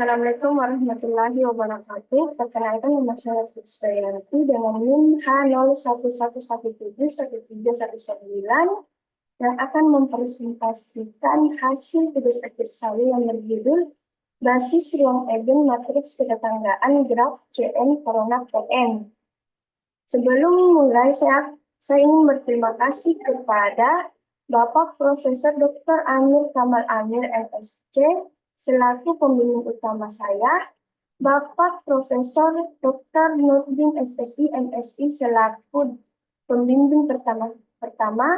Assalamualaikum warahmatullahi wabarakatuh. Perkenalkan nama saya Krisdayanti dengan NIM H0111713119 yang akan mempresentasikan hasil tugas akhir saya yang berjudul Basis Ruang Egen Matriks Ketetanggaan Graf CN Corona PN. Sebelum mulai, saya ingin berterima kasih kepada Bapak Profesor Dr. Amir Kamal Amir, MSc, selaku pembimbing utama saya, Bapak Profesor Dr. Nurdin SSI, MSI, selaku pembimbing pertama,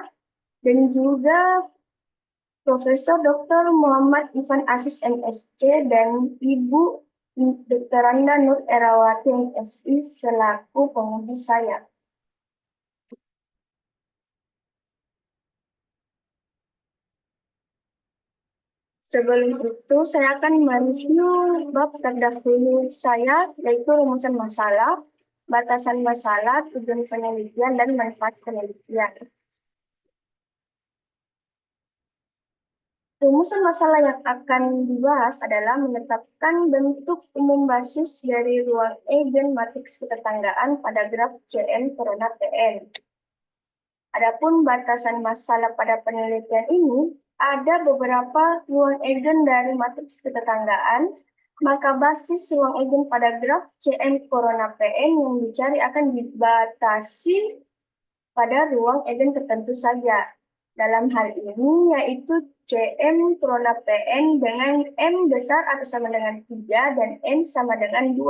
dan juga Profesor Dr. Muhammad Ivan Aziz, MSc, dan Ibu Dr. Randa Nur Erawati, MSI, selaku penguji saya. Sebelum itu, saya akan mereview bab terdahulu saya, yaitu rumusan masalah, batasan masalah, tujuan penelitian, dan manfaat penelitian. Rumusan masalah yang akan dibahas adalah menetapkan bentuk umum basis dari ruang Eigen matriks ketetanggaan pada graf CN Corona PN. Adapun batasan masalah pada penelitian ini, ada beberapa ruang Eigen dari matriks ketetanggaan, maka basis ruang Eigen pada graf CN Corona PN yang dicari akan dibatasi pada ruang Eigen tertentu saja. Dalam hal ini yaitu CM Corona PN dengan M besar atau sama dengan 3 dan N sama dengan 2,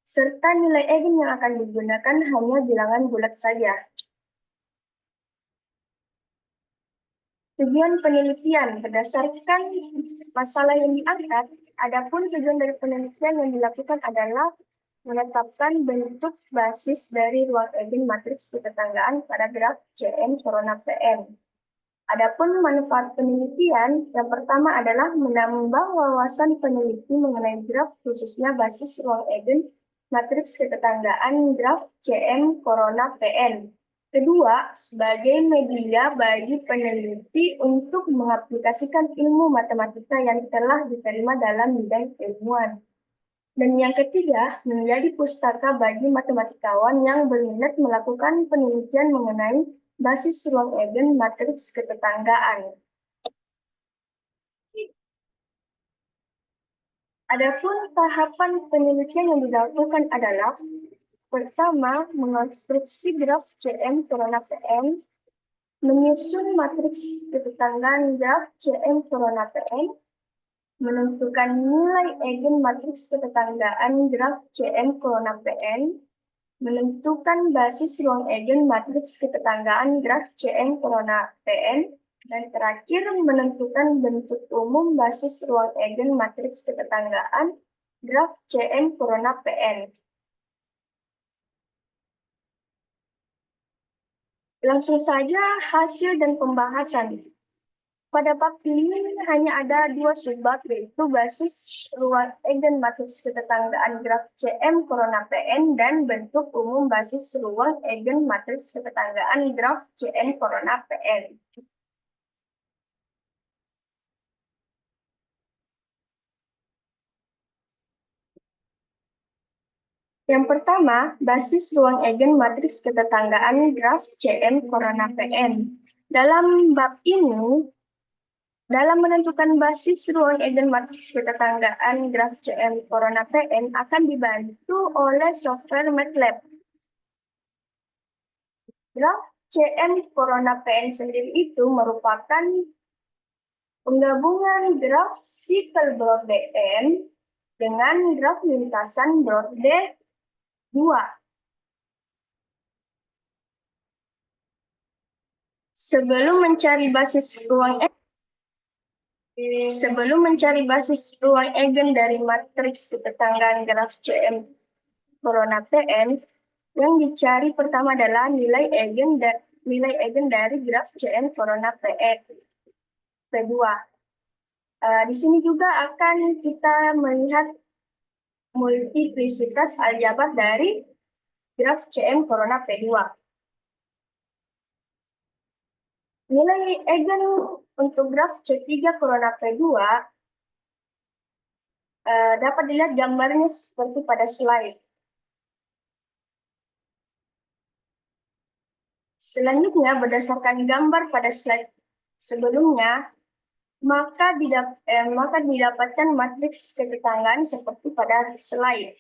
serta nilai Eigen yang akan digunakan hanya bilangan bulat saja. Tujuan penelitian berdasarkan masalah yang diangkat, adapun tujuan dari penelitian yang dilakukan adalah menetapkan bentuk basis dari ruang Eigen matriks ketetanggaan pada graf CN Corona PN. Adapun manfaat penelitian, yang pertama adalah menambah wawasan peneliti mengenai graf khususnya basis ruang Eigen matriks ketetanggaan graf CN Corona PN. Kedua, sebagai media bagi peneliti untuk mengaplikasikan ilmu matematika yang telah diterima dalam bidang keilmuan. Dan yang ketiga, menjadi pustaka bagi matematikawan yang berminat melakukan penelitian mengenai basis ruang Eigen matriks ketetanggaan. Adapun tahapan penelitian yang dilakukan adalah pertama, mengonstruksi graf CN Corona PN, menyusun matriks ketetanggaan graf CN Corona PN, menentukan nilai Eigen matriks ketetanggaan graf CN Corona PN, menentukan basis ruang Eigen matriks ketetanggaan graf CN Corona PN, dan terakhir menentukan bentuk umum basis ruang Eigen matriks ketetanggaan graf CN Corona PN. Langsung saja hasil dan pembahasan. Pada bab ini hanya ada dua subbab, yaitu basis ruang Eigen matriks ketetanggaan graf CM Corona PN dan bentuk umum basis ruang Eigen matriks ketetanggaan graf CN Corona PN. Yang pertama, basis ruang Eigen matriks ketetanggaan graf CM Corona PN. Dalam bab ini, dalam menentukan basis ruang Eigen matriks ketetanggaan graf CM Corona PN akan dibantu oleh software MATLAB. Graf CM Corona PN sendiri itu merupakan penggabungan graf sikal Brodde N dengan graf lintasan Brodde 2. Sebelum mencari basis ruang Eigen dari matriks ketetanggaan graf CM Corona PN, yang dicari pertama adalah nilai Eigen dari graf CM Corona PN. Kedua, di sini juga akan kita melihat multiplisitas aljabar dari graf CM Corona P2. Nilai Eigen untuk graf C3 Corona P2 dapat dilihat gambarnya seperti pada slide. Selanjutnya, berdasarkan gambar pada slide sebelumnya, maka didapatkan matriks ketetanggaan seperti pada slide.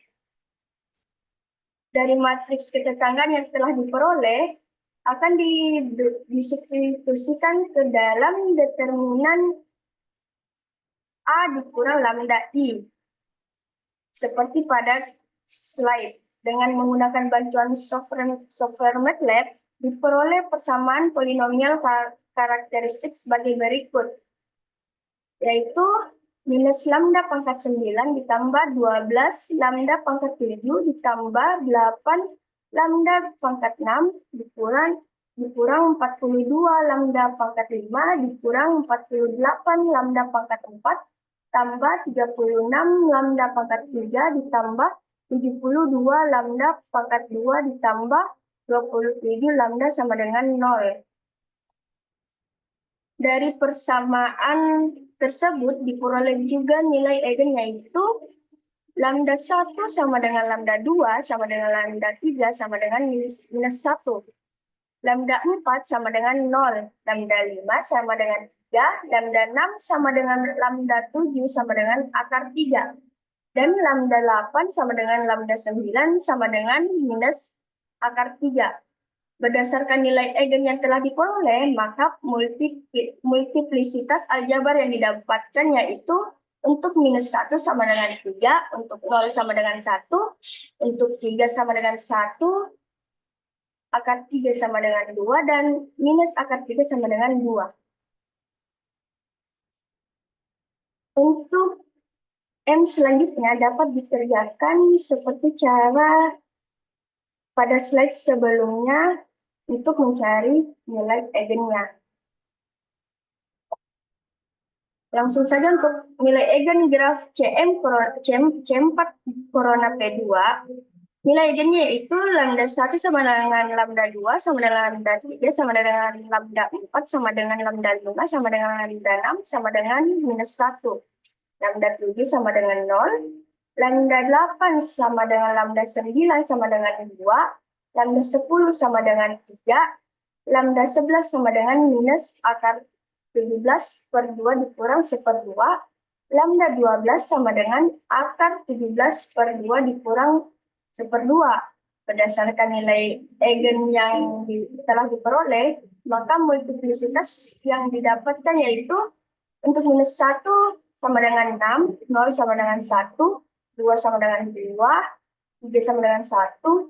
Dari matriks ketetanggaan yang telah diperoleh akan disubstitusikan ke dalam determinan A dikurang lambda I, seperti pada slide. Dengan menggunakan bantuan software MATLAB, diperoleh persamaan polinomial karakteristik sebagai berikut, yaitu minus lambda pangkat 9 ditambah 12 lambda pangkat 7 ditambah 8 lambda pangkat 6 dikurang 42 lambda pangkat 5 dikurang 48 lambda pangkat 4 tambah 36 lambda pangkat 3 ditambah 72 lambda pangkat 2 ditambah 27 lambda sama dengan 0. Dari persamaan tersebut diperoleh juga nilai eigen, yaitu lambda 1 sama dengan lambda 2 sama dengan lambda 3 sama dengan minus 1. Lambda 4 sama dengan 0. Lambda 5 sama dengan 3. Lambda 6 sama dengan lambda 7 sama dengan akar 3. Dan lambda 8 sama dengan lambda 9 sama dengan minus akar 3. Berdasarkan nilai eigen yang telah diperoleh, maka multiplisitas aljabar yang didapatkan yaitu untuk minus 1 sama dengan 3, untuk 0 sama dengan 1, untuk 3 sama dengan 1, akar 3 sama dengan 2, dan minus akar 3 sama dengan 2. Untuk M selanjutnya dapat dikerjakan seperti cara pada slide sebelumnya untuk mencari nilai eigennya. Langsung saja untuk nilai eigen graf C4 corona P2, nilai eigennya yaitu lambda 1 sama dengan lambda 2 sama dengan lambda 3 sama dengan lambda 4 sama dengan lambda 5 sama dengan lambda 6 sama dengan minus 1. Lambda 7 sama dengan 0, lambda 8 sama dengan lambda 9 sama dengan 2, lambda 10 sama dengan 3, lambda 11 sama dengan minus akar 17 per 2 dikurang 1/2, lambda 12 sama dengan akar 17 per 2 dikurang 1/2. Berdasarkan nilai eigen yang telah diperoleh, maka multiplisitas yang didapatkan yaitu untuk minus 1 sama dengan 6, 0 sama dengan 1, 2 sama dengan 2, 3 sama dengan 1,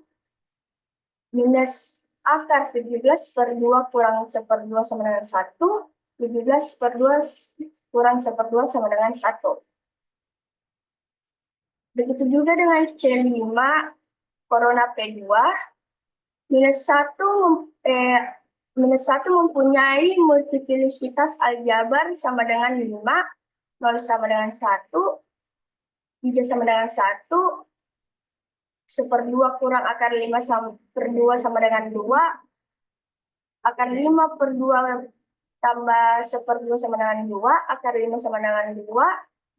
minus akar 17 per 2 kurang 1/2 sama dengan 1, 17 per 2 kurang 1/2 sama dengan 1. Begitu juga dengan C5 corona P2, minus 1 mempunyai multiplisitas aljabar sama dengan 5, 0 sama dengan 1, 3 sama dengan 1, 1/2 kurang akar 5 per 2 sama dengan 2, akar 5 per 2 tambah 1/2 sama dengan 2, akar 5 sama dengan 2,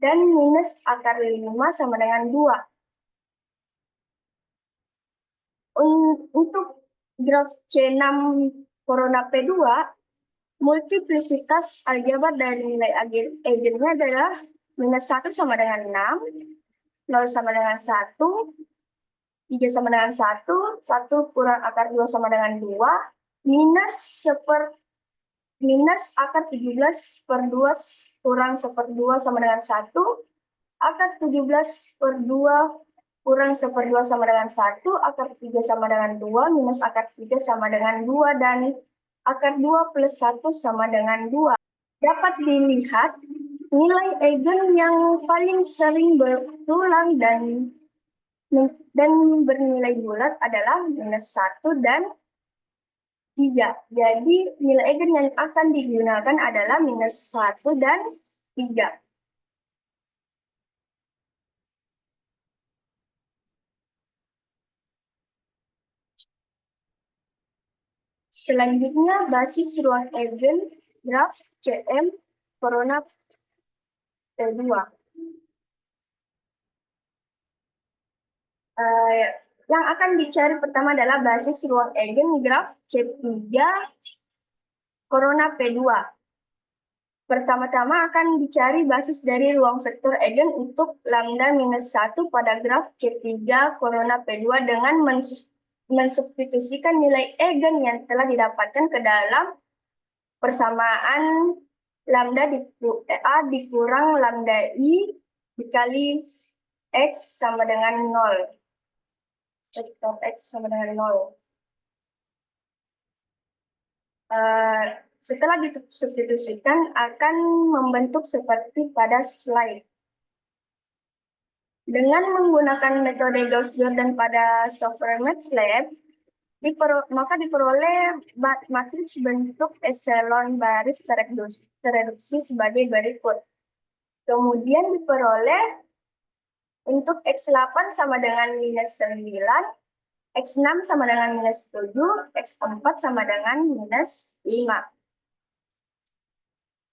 dan minus akar 5 sama dengan 2. Untuk graf C6 corona P2, multiplisitas aljabar dari nilai eigennya adalah minus 1 sama dengan 6, 0 sama dengan 1, 3 sama dengan 1, 1 kurang akar 2 sama dengan 2, minus akar 17 per 2 kurang 1/2 sama dengan 1, akar 17 per 2 kurang 1/2 sama dengan 1, akar 3 sama dengan 2, minus akar 3 sama dengan 2, dan akar 2 plus 1 sama dengan 2. Dapat dilihat nilai eigen yang paling sering berulang dan bernilai bulat adalah minus 1 dan 3. Jadi nilai eigen yang akan digunakan adalah minus 1 dan 3. Selanjutnya, basis ruang eigen graf CM corona P2. Yang akan dicari pertama adalah basis ruang eigen graf C3 Corona P2. Pertama-tama akan dicari basis dari ruang vektor eigen untuk lambda minus 1 pada graf C3 Corona P2 dengan mensubstitusikan nilai eigen yang telah didapatkan ke dalam persamaan lambda A dikurang lambda I dikali X sama dengan 0. Vektor X sama dengan 0. Setelah disubstitusikan akan membentuk seperti pada slide. Dengan menggunakan metode Gauss-Jordan pada software MATLAB, maka diperoleh matriks bentuk epsilon baris tereduksi sebagai berikut. Kemudian diperoleh untuk X8 sama dengan minus 9, X6 sama dengan minus 7, X4 sama dengan minus 5.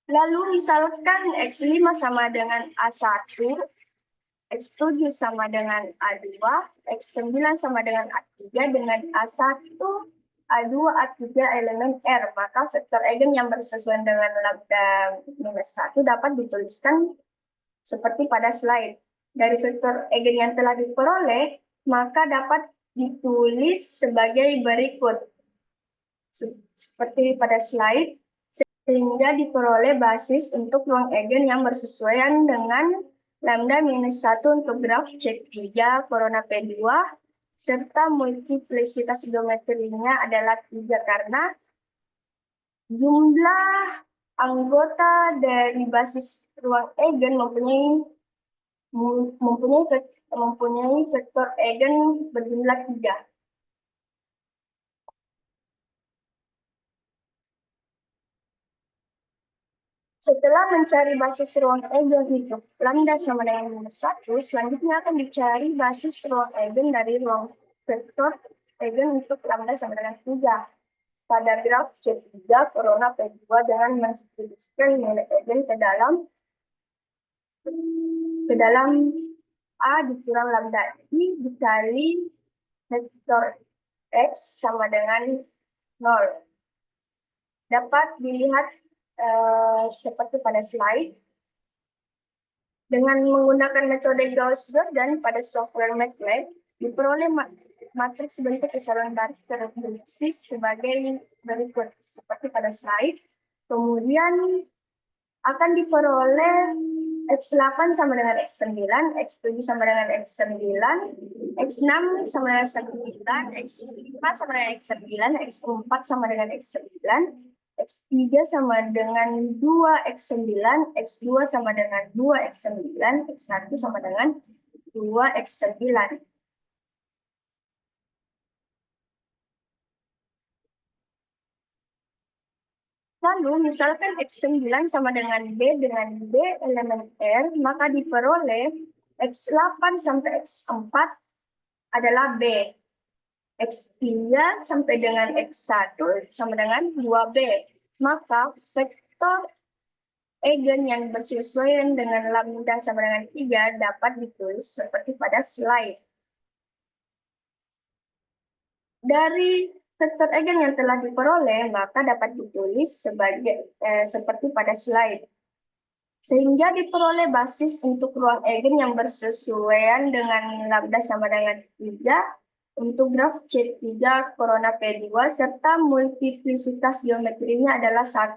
Lalu misalkan X5 sama dengan A1, X7 sama dengan A2, X9 sama dengan A3 dengan A1, A2, A3 elemen R. Maka vektor eigen yang bersesuaian dengan lambda minus 1 dapat dituliskan seperti pada slide. Dari vektor eigen yang telah diperoleh, maka dapat ditulis sebagai berikut. Seperti pada slide, sehingga diperoleh basis untuk ruang eigen yang bersesuaian dengan lambda minus 1 untuk graf C3 Corona P2, serta multiplisitas geometrinya adalah 3 karena jumlah anggota dari basis ruang eigen mempunyai vektor eigen berjumlah 3. Setelah mencari basis ruang eigen untuk lambda sama dengan minus 1, selanjutnya akan dicari basis ruang eigen dari ruang vektor eigen untuk lambda sama dengan 3. Pada graf C3 Corona P2 dengan mensubstitusikan nilai eigen ke dalam A dikurang lambda I dikali vektor X sama dengan 0. Dapat dilihat seperti pada slide. Dengan menggunakan metode Gauss-Jordan pada software MATLAB, diperoleh matriks bentuk epsilon baris tereduksi sebagai berikut, seperti pada slide. Kemudian akan diperoleh X8 sama dengan X9, X7 sama dengan X9, X6 sama dengan X9, X5 sama dengan X9, X4 sama dengan X9, X3 sama dengan 2X9, X2 sama dengan 2X9, X1 sama dengan 2X9. Lalu misalkan X9 sama dengan B elemen R, maka diperoleh X8 sampai X4 adalah B. X3 sampai dengan X1 sama dengan 2B. Maka vektor eigen yang bersesuaian dengan lambda sama dengan 3 dapat ditulis seperti pada slide. Dari vektor eigen yang telah diperoleh, maka dapat ditulis seperti pada slide. Sehingga diperoleh basis untuk ruang eigen yang bersesuaian dengan lambda sama dengan 3 untuk graf C3 Corona P2 serta multiplisitas geometrinya adalah 1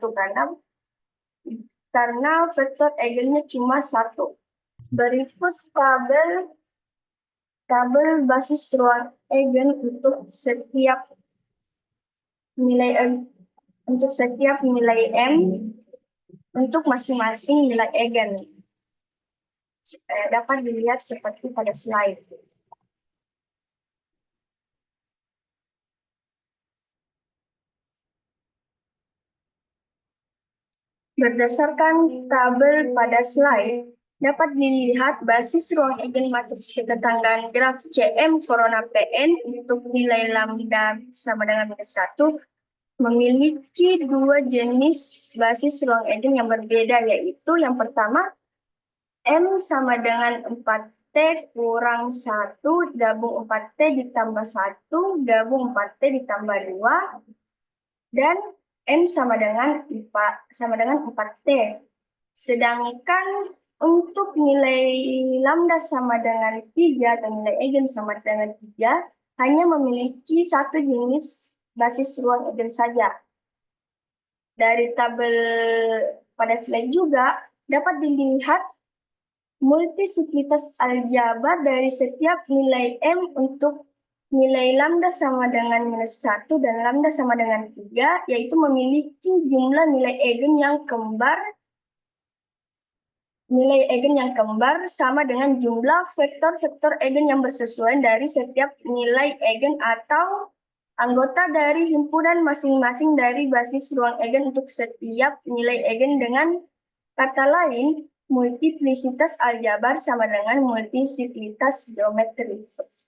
karena vektor eigennya cuma 1. Berikut tabel basis ruang eigen untuk setiap nilai M untuk masing-masing nilai eigen. Dapat dilihat seperti pada slide. Berdasarkan tabel pada slide, dapat dilihat basis ruang eigen matriks ketetanggaan graf CM Corona PN untuk nilai lambda sama dengan minus 1 memiliki 2 jenis basis ruang eigen yang berbeda, yaitu yang pertama M sama dengan 4T kurang 1 gabung 4T ditambah 1 gabung 4T ditambah 2 dan M sama dengan 4T. Sedangkan untuk nilai lambda sama dengan 3 atau nilai eigen sama dengan 3 hanya memiliki satu jenis basis ruang eigen saja. Dari tabel pada slide juga dapat dilihat multisiklitas aljabar dari setiap nilai M untuk nilai lambda sama dengan -1 dan lambda sama dengan 3, yaitu memiliki jumlah nilai eigen yang kembar sama dengan jumlah vektor-vektor eigen yang bersesuaian dari setiap nilai eigen atau anggota dari himpunan masing-masing dari basis ruang eigen untuk setiap nilai eigen. Dengan kata lain, multiplisitas aljabar sama dengan multisiklitas geometris.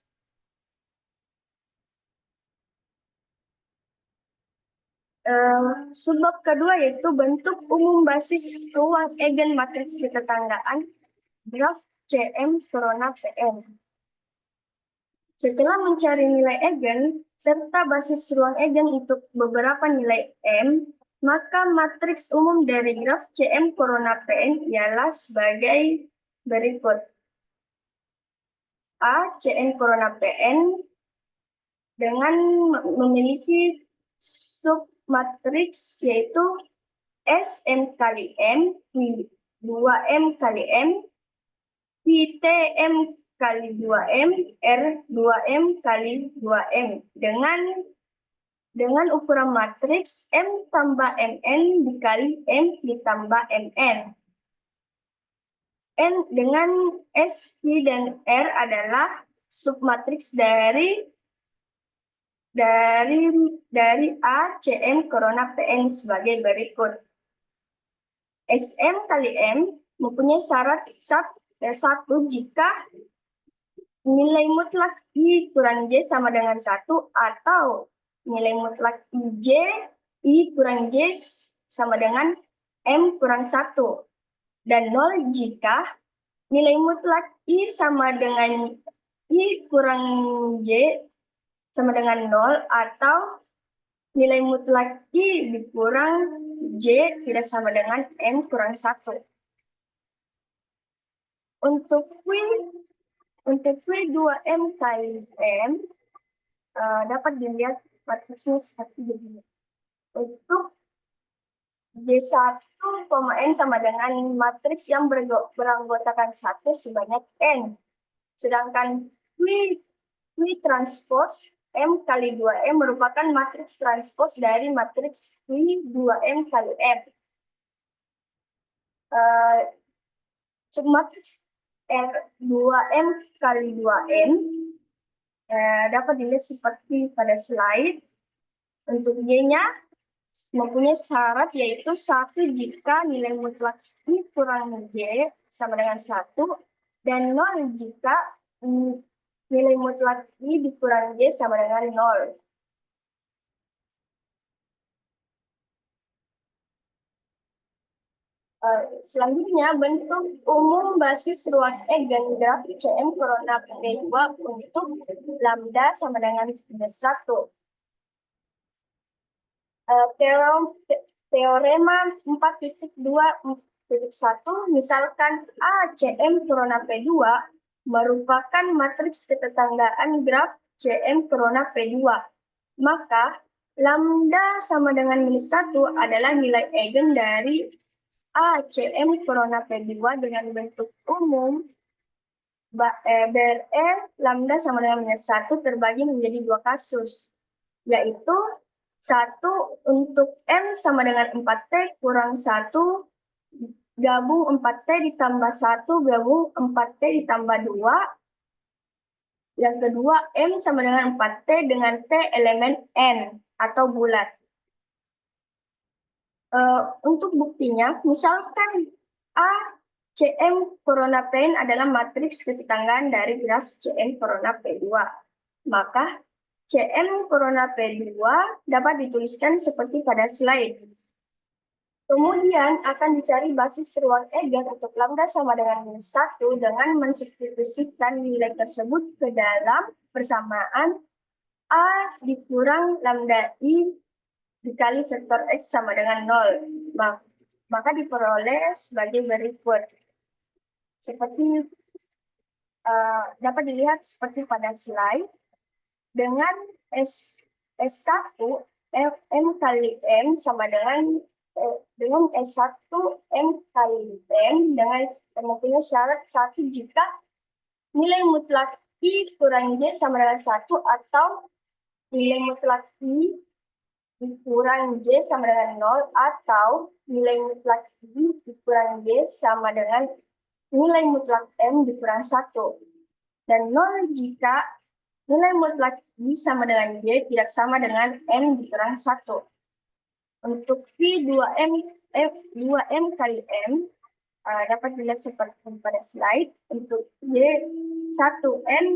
Subbab kedua yaitu bentuk umum basis ruang eigen matriks ketetanggaan graf CM corona PN. Setelah mencari nilai eigen serta basis ruang eigen untuk beberapa nilai M, maka matriks umum dari graf CM corona PN ialah sebagai berikut. A CM corona PN dengan memiliki submatriks yaitu Sm kali M, Q 2M kali M, Ptm kali 2M, R 2M kali 2M dengan ukuran matriks M tambah Mn dikali M ditambah Mn. N dengan S, Q, dan R adalah submatriks dari A CM corona PN sebagai berikut. Sm kali M mempunyai syarat satu jika nilai mutlak I kurang J sama dengan 1 atau nilai mutlak I kurang J sama dengan M kurang 1. Dan 0 jika nilai mutlak I sama dengan I kurang J sama dengan 0 atau nilai mutlak I dikurang J tidak sama dengan M kurang 1. Untuk Q 2M kali M dapat dilihat matriksnya seperti begini. Untuk J1, N sama dengan matriks yang beranggotakan 1 sebanyak N. Sedangkan Q transpose M kali 2M merupakan matriks transpose dari matriks Q 2M kali M. Submatriks R2M kali 2M dapat dilihat seperti pada slide. Untuk Y-nya mempunyai syarat yaitu 1 jika nilai mutlak I kurang J sama dengan 1 dan 0 jika nilai mutlak I dikurang J sama dengan 0. Selanjutnya, bentuk umum basis ruang eigen graf CM corona P2 untuk lambda sama dengan 1. Teorema 4.2.1, misalkan A CM corona P2 merupakan matriks ketetanggaan graf CM corona P2. Maka lambda sama dengan -1 adalah nilai eigen dari A CM corona P2 dengan bentuk umum BRE lambda sama dengan -1 terbagi menjadi dua kasus, yaitu 1 untuk M sama dengan 4T kurang 1 gabung 4T ditambah 1 gabung 4T ditambah 2. Yang kedua, M sama dengan 4T dengan T elemen N atau bulat. Untuk buktinya, misalkan A CM corona PN adalah matriks ketetanggaan dari graf CM corona P2. Maka CM corona P2 dapat dituliskan seperti pada slide. Kemudian akan dicari basis ruang Eigen untuk lambda sama dengan minus 1 dengan mensubstitusikan nilai tersebut ke dalam persamaan A dikurang lambda I dikali vektor X sama dengan 0. Maka diperoleh sebagai berikut. Seperti dapat dilihat seperti pada slide, dengan S1 M kali M sama dengan S1 M kali M dengan mempunyai syarat 1 jika nilai mutlak I kurang J sama dengan 1 atau nilai mutlak I dikurang J sama dengan 0 atau nilai mutlak I dikurang J sama dengan nilai mutlak M dikurang 1. Dan 0 jika nilai mutlak I sama dengan J tidak sama dengan M dikurang 1. Untuk V2M, F2M kali M, dapat dilihat seperti pada slide. Untuk Y1N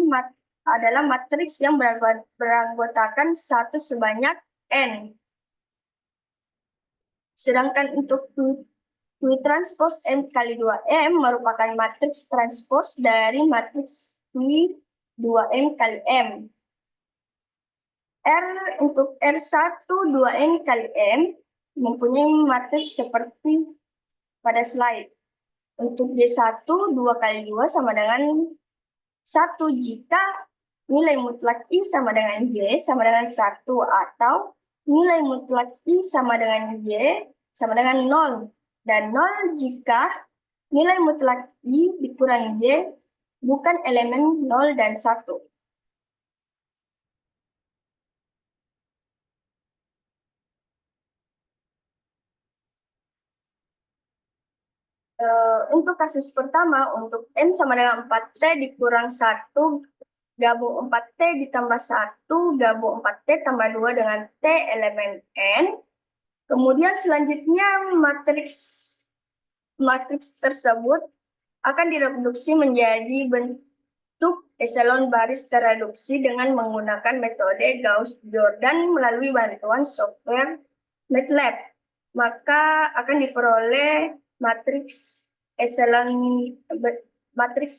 adalah matriks yang beranggotakan 1 sebanyak N. Sedangkan untuk V transpose M kali 2M merupakan matriks transpose dari matriks V2M kali M. R untuk R1 2N kali M mempunyai matriks seperti pada slide. Untuk J1 2 kali 2 sama dengan 1 jika nilai mutlak I sama dengan J sama dengan 1 atau nilai mutlak I sama dengan J sama dengan 0. Dan 0 jika nilai mutlak I dikurang J bukan elemen 0 dan 1. Untuk kasus pertama, untuk N sama dengan 4T dikurang 1, gabung 4T ditambah 1, gabung 4T tambah 2 dengan T elemen N. Kemudian selanjutnya matriks tersebut akan direduksi menjadi bentuk eselon baris tereduksi dengan menggunakan metode Gauss-Jordan melalui bantuan software MATLAB. Maka akan diperoleh matriks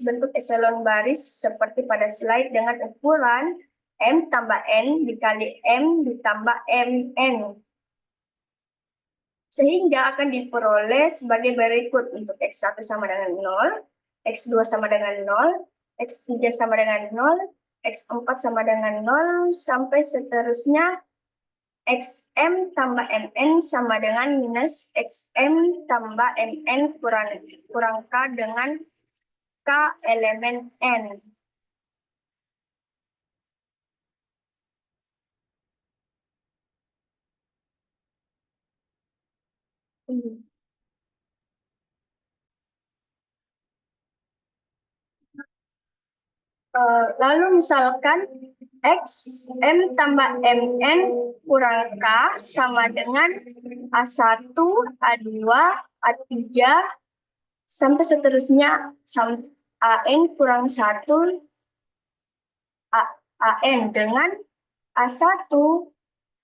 bentuk eselon baris seperti pada slide dengan ukuran M tambah N dikali M ditambah MN. Sehingga akan diperoleh sebagai berikut untuk X1 sama dengan 0, X2 sama dengan 0, X3 sama dengan 0, X4 sama dengan 0, sampai seterusnya XM tambah MN sama dengan minus XM tambah MN kurang K dengan K elemen N. Lalu misalkan X, M tambah MN kurang K sama dengan A1, A2, A3, sampai seterusnya AN kurang 1, AN dengan A1,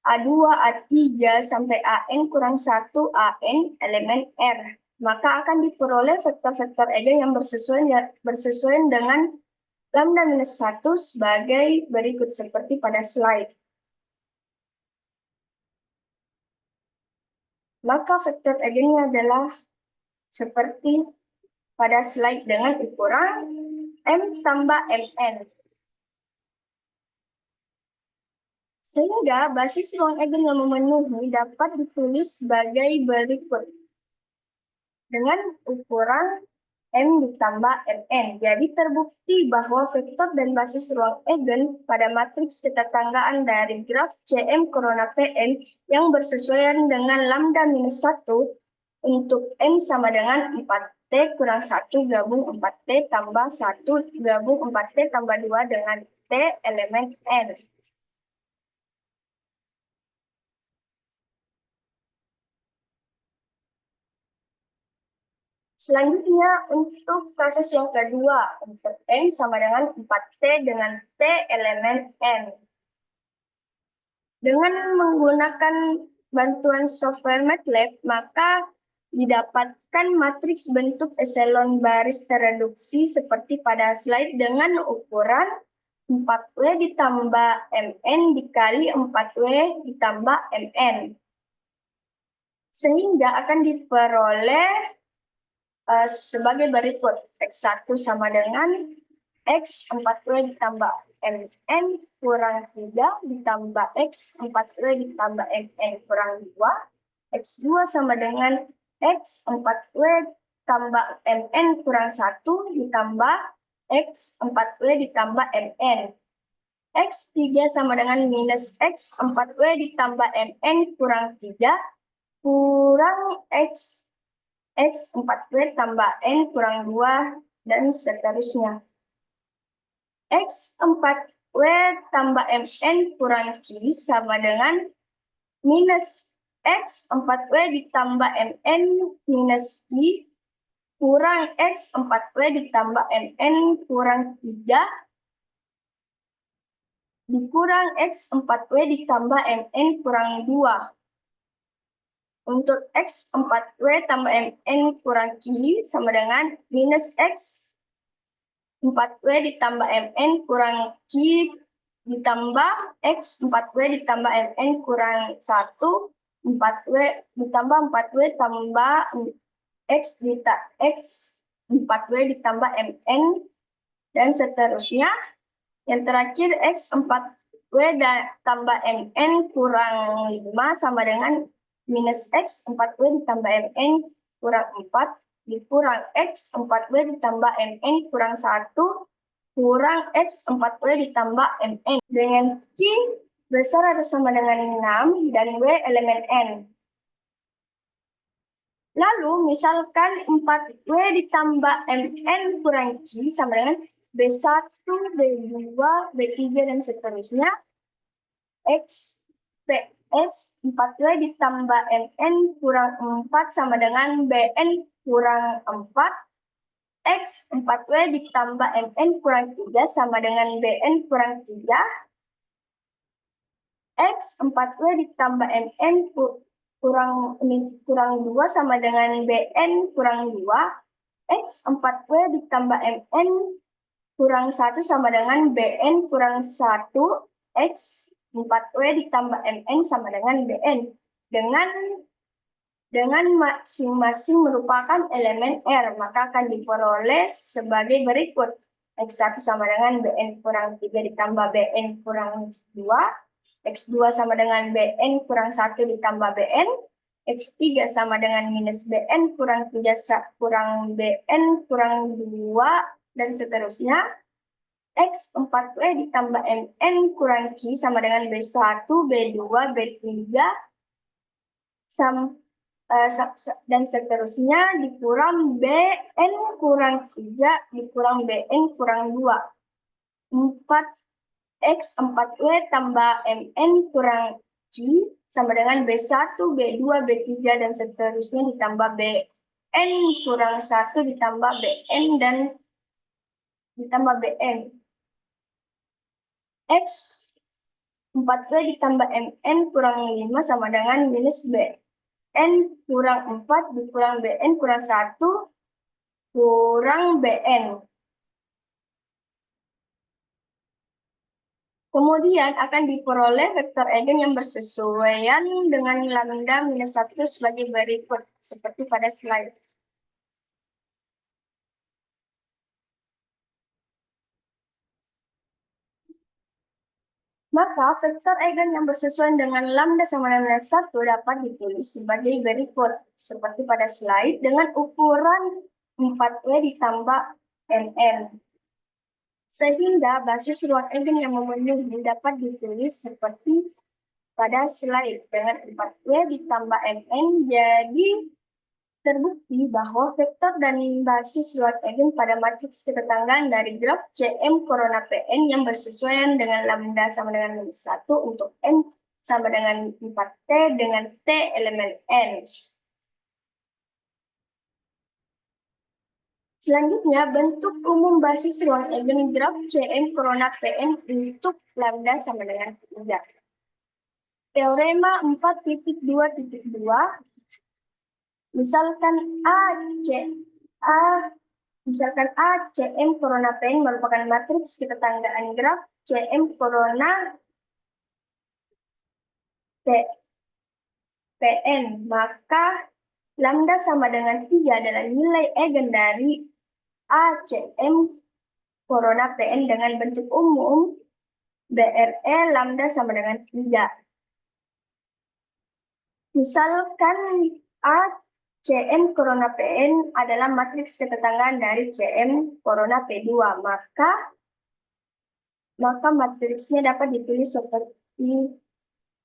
A2, A3, sampai AN kurang 1, AN elemen R. Maka akan diperoleh vektor-vektor Eigen yang bersesuaian dengan lambda minus 1 sebagai berikut seperti pada slide. Maka vektor Eigennya adalah seperti pada slide dengan ukuran M tambah MN. Sehingga basis ruang Eigen yang memenuhi dapat ditulis sebagai berikut. Dengan ukuran M ditambah Mn. Jadi terbukti bahwa vektor dan basis ruang Eigen pada matriks ketetanggaan dari graf Cm corona Pn yang bersesuaian dengan lambda minus 1 untuk M sama dengan 4T kurang 1 gabung 4T tambah 1 gabung 4T tambah 2 dengan T elemen N. Selanjutnya, untuk kasus yang kedua, untuk N sama dengan 4T dengan T elemen N. Dengan menggunakan bantuan software MATLAB, maka didapatkan matriks bentuk eselon baris tereduksi seperti pada slide dengan ukuran 4W ditambah MN dikali 4W ditambah MN. Sehingga akan diperoleh sebagai berikut. X1 sama dengan X 4W ditambah MN kurang 3 ditambah X 4W ditambah MN kurang 2. X2 sama dengan X 4W tambah MN kurang 1 ditambah X 4W ditambah MN. X3 sama dengan minus X 4W ditambah MN kurang 3 kurang X 4W tambah N kurang 2 dan seterusnya. X 4W tambah MN kurang Q sama dengan minus X 4W ditambah MN minus Q kurang X 4W ditambah MN kurang 3 dikurang X 4W ditambah MN kurang 2. Untuk X 4W tambah MN kurang Q sama dengan minus X 4W ditambah MN kurang Q ditambah X 4W ditambah MN kurang 1, 4W ditambah 4W tambah X 4W ditambah MN, dan seterusnya. Yang terakhir X 4W tambah MN kurang 5 sama dengan minus X 4W ditambah MN kurang 4 dikurang X 4W ditambah MN kurang 1 kurang X 4W ditambah MN. Dengan Q besar atau sama dengan 6 dan W elemen N. Lalu misalkan 4W ditambah MN kurang Q sama dengan B1, B2, B3, dan seterusnya. X 4W ditambah MN kurang 4 sama dengan BN kurang 4. X 4W ditambah MN kurang 3 sama dengan BN kurang 3. X 4W ditambah MN kurang 2 sama dengan BN kurang 2. X 4W ditambah MN kurang 1 sama dengan BN kurang 1. X 4W ditambah MN sama dengan BN. Dengan masing-masing merupakan elemen R, maka akan diperoleh sebagai berikut. X1 sama dengan BN kurang 3 ditambah BN kurang 2. X2 sama dengan BN kurang 1 ditambah BN. X3 sama dengan minus BN kurang 3 kurang BN kurang 2, dan seterusnya. X 4W ditambah MN kurang Q sama dengan B1, B2, B3, dan seterusnya dikurang BN kurang 3 dikurang BN kurang 2. 4X 4W tambah MN kurang Q sama dengan B1, B2, B3, dan seterusnya ditambah BN kurang 1 ditambah BN dan ditambah BN. X 4W ditambah MN kurang 5 sama dengan minus BN kurang 4 dikurang BN kurang 1 kurang BN. Kemudian akan diperoleh vektor eigen yang bersesuaian dengan lambda minus 1 sebagai berikut, seperti pada slide. Maka vektor eigen yang bersesuaian dengan lambda sama dengan minus 1 dapat ditulis sebagai berikut, seperti pada slide, dengan ukuran 4W ditambah MN. Sehingga basis ruang eigen yang memenuhi dapat ditulis seperti pada slide, dengan 4W ditambah MN. Jadi terbukti bahwa vektor dan basis ruang eigen pada matriks ketetanggaan dari graf CM corona PN yang bersesuaian dengan lambda sama dengan minus 1 untuk N sama dengan 4T dengan T elemen N. Selanjutnya, bentuk umum basis ruang eigen graf CM corona PN untuk lambda sama dengan 3. Teorema 4.2.2 Misalkan misalkan CM corona PN merupakan matriks ketetanggaan graf CM corona PN, maka lambda sama dengan 3 adalah nilai eigen dari ACM corona PN dengan bentuk umum BRE lambda sama dengan 3. Misalkan ACM corona PN adalah matriks ketetanggaan dari CM corona P2, maka matriksnya dapat ditulis seperti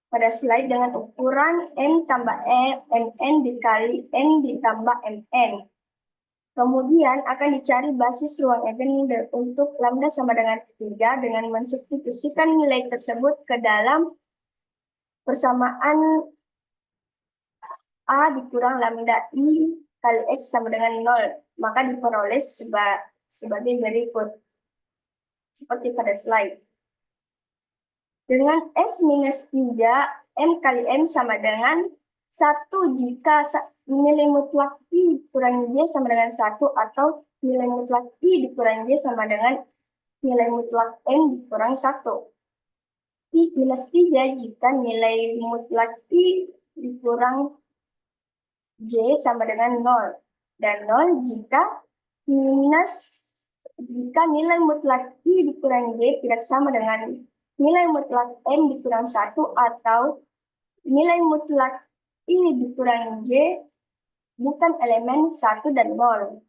pada slide dengan ukuran N tambah MN dikali N ditambah MN. Kemudian akan dicari basis ruang eigen untuk lambda sama dengan 3 dengan mensubstitusikan nilai tersebut ke dalam persamaan A dikurang lambda I kali X sama dengan 0. Maka diperoleh sebagai berikut. Seperti pada slide. Dengan S minus 3, M kali M sama dengan 1 jika nilai mutlak I dikurangi J sama dengan 1 atau nilai mutlak I dikurangi J sama dengan nilai mutlak M dikurang 1. I minus 3 jika nilai mutlak I dikurang J sama dengan 0. Dan 0 jika nilai mutlak I dikurang J tidak sama dengan nilai mutlak M dikurang 1 atau nilai mutlak I dikurang J bukan elemen 1 dan 0.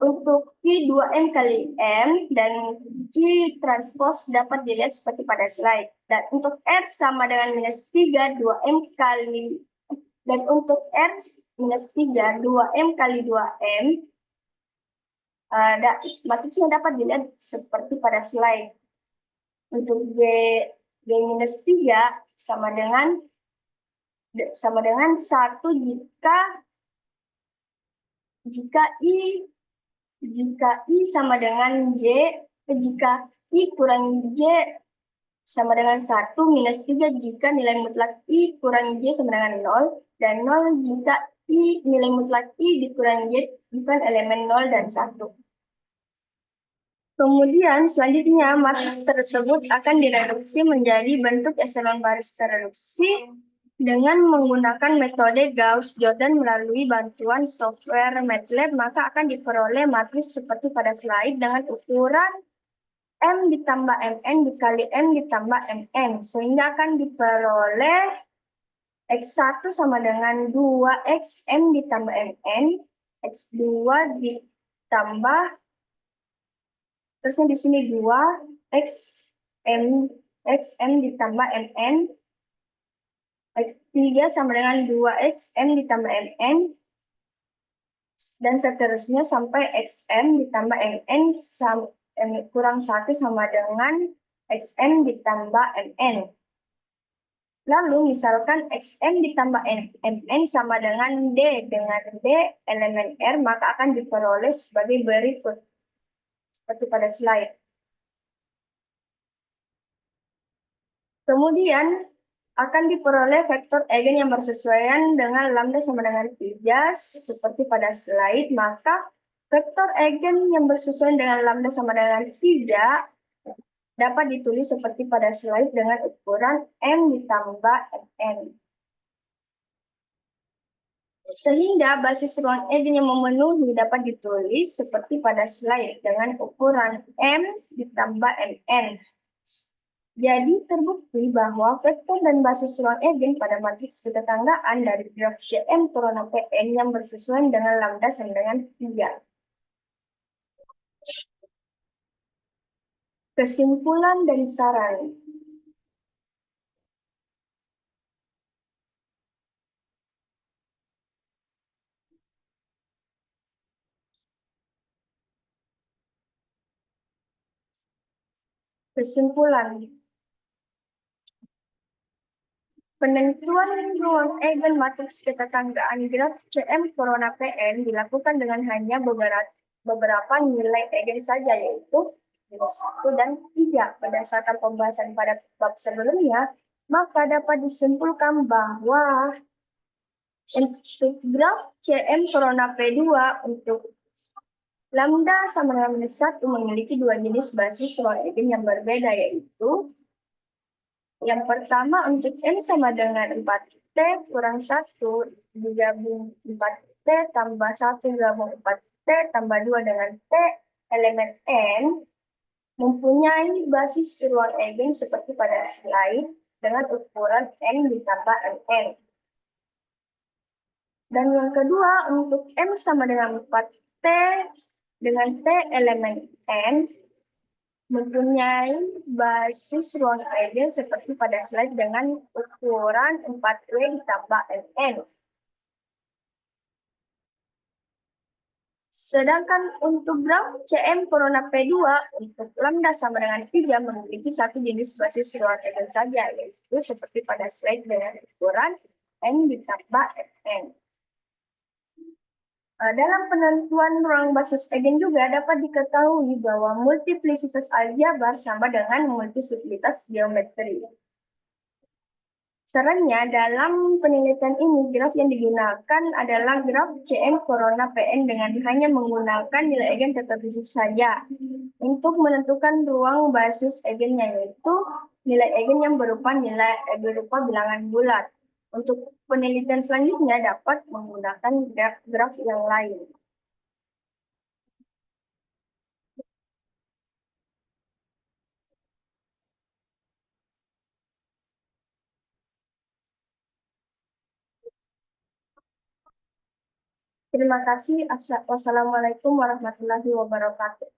Untuk Q 2M kali M dan Q transpose dapat dilihat seperti pada slide. Dan untuk R sama dengan minus 3, 2M kali, dan untuk R minus 3, 2M kali 2M, matriksnya dapat dilihat seperti pada slide. Untuk G minus 3 sama dengan 1 jika I sama dengan J, jika I kurang J sama dengan 1, minus 3 jika nilai mutlak I kurang J sama dengan 0, dan 0 jika nilai mutlak I dikurang J bukan elemen 0 dan 1. Kemudian selanjutnya matriks tersebut akan direduksi menjadi bentuk eselon baris tereduksi dengan menggunakan metode Gauss-Jordan melalui bantuan software MATLAB, maka akan diperoleh matriks seperti pada slide dengan ukuran M ditambah MN dikali M ditambah MN, sehingga akan diperoleh X1 sama dengan 2X M ditambah MN, X2 ditambah, terusnya di sini 2XM ditambah MN, X3 sama dengan 2XM ditambah MN, dan seterusnya sampai XM ditambah MN kurang 1 sama dengan XM ditambah MN. Lalu misalkan XM ditambah MN sama dengan D elemen R, maka akan diperoleh sebagai berikut. Seperti pada slide. Kemudian akan diperoleh vektor eigen yang bersesuaian dengan lambda sama dengan 3 seperti pada slide, maka vektor eigen yang bersesuaian dengan lambda sama dengan 3 dapat ditulis seperti pada slide dengan ukuran M ditambah MN. Sehingga basis ruang eigen yang memenuhi dapat ditulis seperti pada slide dengan ukuran M ditambah MN. Jadi terbukti bahwa vektor dan basis ruang eigen pada matriks ketetanggaan dari graf CM corona PN yang bersesuaian dengan lambda sama dengan 3. Kesimpulan dan saran. Kesimpulan. Penentuan ruang eigen matriks ketetanggaan graf CM corona PN dilakukan dengan hanya beberapa nilai eigen saja, yaitu nilai 1 dan 3. Berdasarkan pembahasan pada bab sebelumnya, Maka dapat disimpulkan bahwa untuk graf CM corona P2 untuk lambda sama dengan minus 1 memiliki dua jenis basis ruang eigen yang berbeda, yaitu yang pertama untuk M sama dengan 4T kurang 1 digabung 4T tambah 1 gabung 4T tambah 2 dengan T elemen N mempunyai basis ruang eigen seperti pada slide dengan ukuran N ditambah N. Dan yang kedua untuk M sama dengan 4T dengan T elemen N mempunyai basis ruang eigen seperti pada slide dengan ukuran 4W ditambah N. Sedangkan untuk graf CM corona P2 untuk lambda sama dengan 3 memiliki satu jenis basis ruang eigen saja, yaitu seperti pada slide dengan ukuran N ditambah N. Dalam penentuan ruang basis eigen juga dapat diketahui bahwa multiplisitas aljabar sama dengan multisuplitas geometri. Sarannya, dalam penelitian ini, graf yang digunakan adalah graf CM corona PN dengan hanya menggunakan nilai eigen tertentu saja untuk menentukan ruang basis eigennya, yaitu nilai eigen yang berupa bilangan bulat. Untuk penelitian selanjutnya dapat menggunakan graf yang lain. Terima kasih. Wassalamualaikum warahmatullahi wabarakatuh.